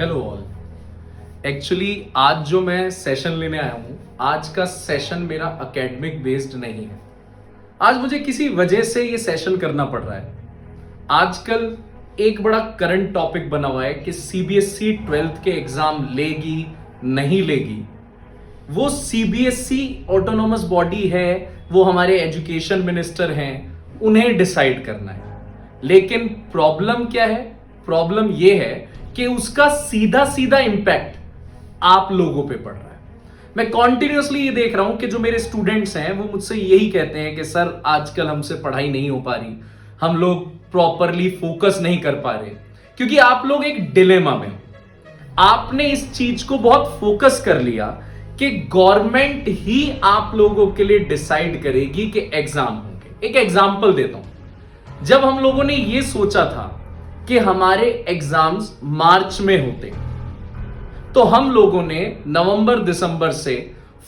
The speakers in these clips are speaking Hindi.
Hello all. एक्चुअली आज जो मैं सेशन लेने आया हूं, आज का सेशन मेरा एकेडमिक बेस्ड नहीं है। आज मुझे किसी वजह से ये सेशन करना पड़ रहा है। आजकल एक बड़ा करंट टॉपिक बना हुआ है कि सीबीएसई 12th के एग्जाम लेगी नहीं लेगी। वो सीबीएसई ऑटोनोमस बॉडी है, वो हमारे एजुकेशन मिनिस्टर हैं, उन्हें डिसाइड करना है। लेकिन प्रॉब्लम क्या है? प्रॉब्लम ये है कि उसका सीधा सीधा इंपैक्ट आप लोगों पे पड़ रहा है। मैं कॉन्टिन्यूसली ये देख रहा हूं कि जो मेरे स्टूडेंट्स हैं वो मुझसे यही कहते हैं कि सर आजकल हमसे पढ़ाई नहीं हो पा रही, हम लोग प्रॉपरली फोकस नहीं कर पा रहे, क्योंकि आप लोग एक डिलेमा में हो। आपने इस चीज को बहुत फोकस कर लिया कि गवर्नमेंट ही आप लोगों के लिए डिसाइड करेगी कि एग्जाम होंगे। एक एग्जाम्पल देता हूं। जब हम लोगों ने ये सोचा था कि हमारे एग्जाम्स मार्च में होते, तो हम लोगों ने नवंबर दिसंबर से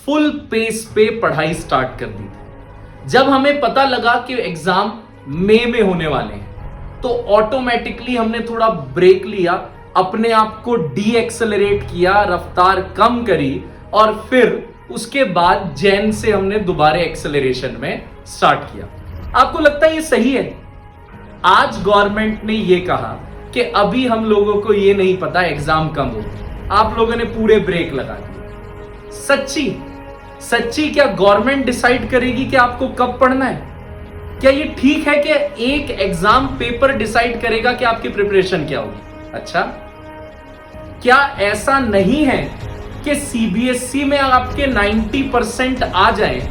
फुल पेस पे पढ़ाई स्टार्ट कर दी थी। जब हमें पता लगा कि एग्जाम मई में होने वाले हैं, तो ऑटोमेटिकली हमने थोड़ा ब्रेक लिया, अपने आप को डी एक्सेलरेट किया, रफ्तार कम करी, और फिर उसके बाद जैन से हमने दोबारा एक्सेलरेशन में स्टार्ट किया। आपको लगता है ये सही है? आज गवर्नमेंट ने ये कहा कि अभी हम लोगों को ये नहीं पता एग्जाम कब होगा, आप लोगों ने पूरे ब्रेक लगा दिए। सच्ची क्या गवर्नमेंट डिसाइड करेगी कि आपको कब पढ़ना है? क्या ये ठीक है कि एक एग्जाम पेपर डिसाइड करेगा कि आपकी प्रिपरेशन क्या होगी? अच्छा, क्या ऐसा नहीं है कि सीबीएसई में आपके 90% आ जाए,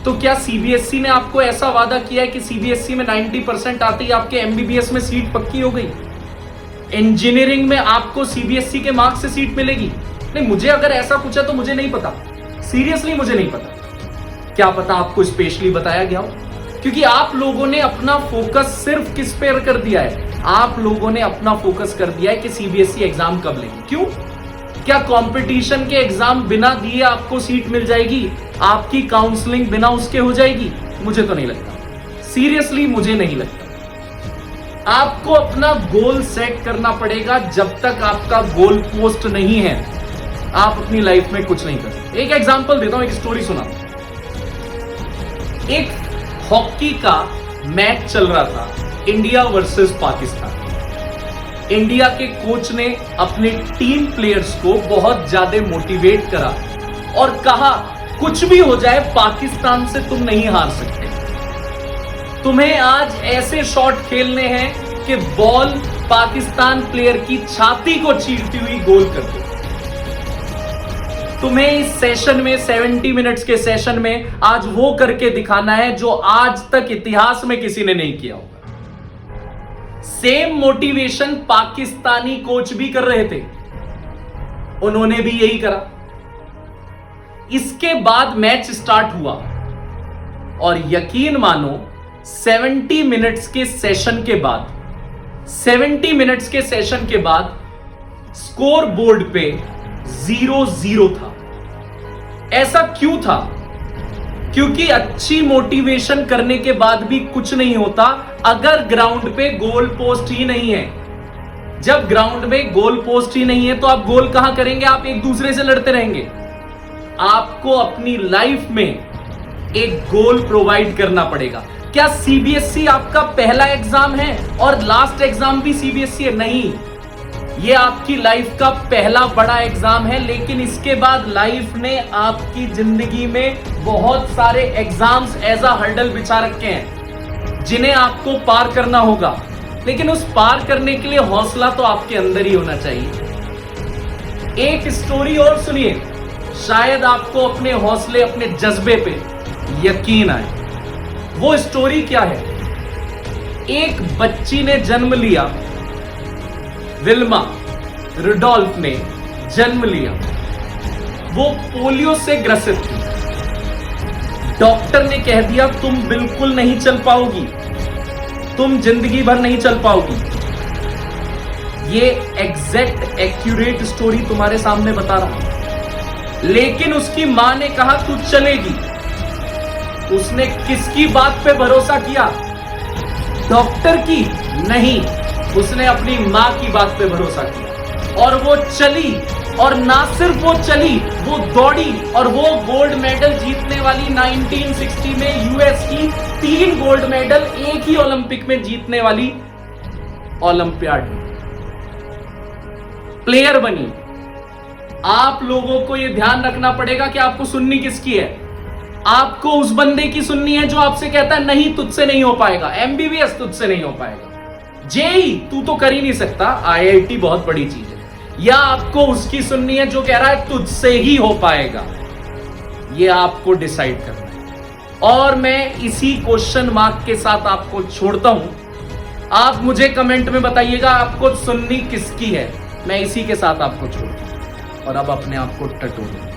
तो क्या सीबीएसई ने आपको ऐसा वादा किया है कि सीबीएसई में 90% आते ही आपके एमबीबीएस में सीट पक्की हो गई? इंजीनियरिंग में आपको सीबीएसई के मार्क्स से सीट मिलेगी? नहीं, मुझे अगर ऐसा कुछ है तो मुझे नहीं पता, सीरियसली मुझे नहीं पता। क्या पता आपको स्पेशली बताया गया हो, क्योंकि आप लोगों ने अपना फोकस सिर्फ किस पे कर दिया है? आप लोगों ने अपना फोकस कर दिया है कि सीबीएसई एग्जाम कब लेगी। क्यों? क्या कंपटीशन के एग्जाम बिना दिए आपको सीट मिल जाएगी? आपकी काउंसलिंग बिना उसके हो जाएगी? मुझे तो नहीं लगता, सीरियसली मुझे नहीं लगता। आपको अपना गोल सेट करना पड़ेगा। जब तक आपका गोल पोस्ट नहीं है, आप अपनी लाइफ में कुछ नहीं कर सकते। एक एग्जांपल देता हूं, एक स्टोरी सुना। एक हॉकी का मैच चल रहा था, इंडिया वर्सेस पाकिस्तान। इंडिया के कोच ने अपने टीम प्लेयर्स को बहुत ज्यादा मोटिवेट करा और कहा कुछ भी हो जाए पाकिस्तान से तुम नहीं हार सकते। तुम्हें आज ऐसे शॉट खेलने हैं कि बॉल पाकिस्तान प्लेयर की छाती को चीरती हुई गोल कर दो। तुम्हें इस सेशन में 70 मिनट्स के सेशन में आज वो करके दिखाना है जो आज तक इतिहास में किसी ने नहीं किया होगा। सेम मोटिवेशन पाकिस्तानी कोच भी कर रहे थे, उन्होंने भी यही करा। इसके बाद मैच स्टार्ट हुआ और यकीन मानो 70 मिनट्स के सेशन के बाद 70 मिनट्स के सेशन के बाद स्कोर बोर्ड पे 0-0 था। ऐसा क्यों था? क्योंकि अच्छी मोटिवेशन करने के बाद भी कुछ नहीं होता अगर ग्राउंड पे गोल पोस्ट ही नहीं है। जब ग्राउंड में गोल पोस्ट ही नहीं है तो आप गोल कहां करेंगे? आप एक दूसरे से लड़ते रहेंगे। आपको अपनी लाइफ में एक गोल प्रोवाइड करना पड़ेगा। क्या सीबीएसई आपका पहला एग्जाम है और लास्ट एग्जाम भी सीबीएसई है? नहीं, ये आपकी लाइफ का पहला बड़ा एग्जाम है, लेकिन इसके बाद लाइफ ने आपकी जिंदगी में बहुत सारे एग्जाम्स एज अ हर्डल बिछा रखे हैं जिन्हें आपको पार करना होगा। लेकिन उस पार करने के लिए हौसला तो आपके अंदर ही होना चाहिए। एक स्टोरी और सुनिए, शायद आपको अपने हौसले, अपने जज्बे पे यकीन आए। वो स्टोरी क्या है? एक बच्ची ने जन्म लिया, विल्मा रुडोल्फ ने जन्म लिया। वो पोलियो से ग्रसित थी। डॉक्टर ने कह दिया तुम बिल्कुल नहीं चल पाओगी, तुम जिंदगी भर नहीं चल पाओगी। ये एग्जैक्ट एक्यूरेट स्टोरी तुम्हारे सामने बता रहा हूं। लेकिन उसकी मां ने कहा तू चलेगी। उसने किसकी बात पे भरोसा किया? डॉक्टर की नहीं, उसने अपनी मां की बात पे भरोसा किया। और वो चली, और ना सिर्फ वो चली, वो दौड़ी, और वो गोल्ड मेडल जीतने वाली 1960 में यूएस की 3 गोल्ड मेडल एक ही ओलंपिक में जीतने वाली ओलंपियाड प्लेयर बनी। आप लोगों को यह ध्यान रखना पड़ेगा कि आपको सुननी किसकी है। आपको उस बंदे की सुननी है जो आपसे कहता है नहीं तुझसे नहीं हो पाएगा, एमबीबीएस तुझसे नहीं हो पाएगा, जेई तू तो कर ही नहीं सकता, आईआईटी बहुत बड़ी चीज है। या आपको उसकी सुननी है जो कह रहा है तुझसे ही हो पाएगा। ये आपको डिसाइड करना है। और मैं इसी क्वेश्चन मार्क के साथ आपको छोड़ता हूं। आप मुझे कमेंट में बताइएगा आपको सुननी किसकी है। मैं इसी के साथ आपको छोड़ता हूं और अब अपने आप को टटोलें।